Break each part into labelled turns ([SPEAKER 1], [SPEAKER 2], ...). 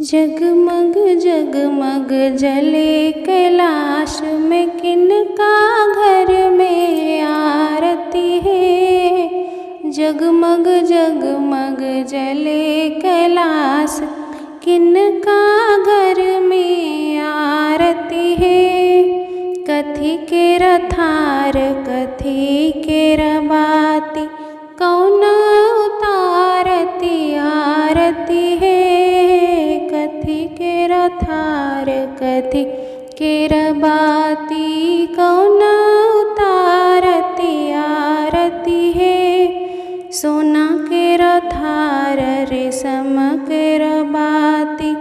[SPEAKER 1] जगमग जगमग जले कैलाश में, किनका घर में आरती है। जगमग जगमग जले कैलाश, किनका घर में आरती है। कथी के रथार कथी के रबाती, कौन उतारती आरती है। कथी के रथार कथी के रबाती, कौन उतारती आरती है। सोना के रथार रेशम के रबाती,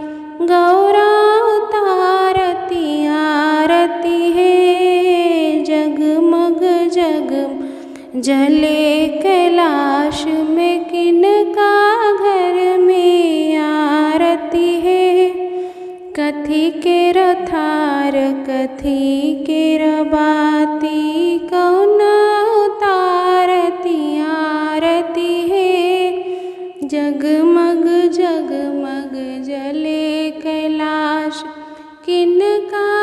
[SPEAKER 1] गौरा उतारती आरती है। जगमग जगमग जले कैलाश में, किनका घर में आरती है। कथी के रथार कथी के रबाती, कौन उतारती आरती है। जगमग जगमग जले कैलाश, किनका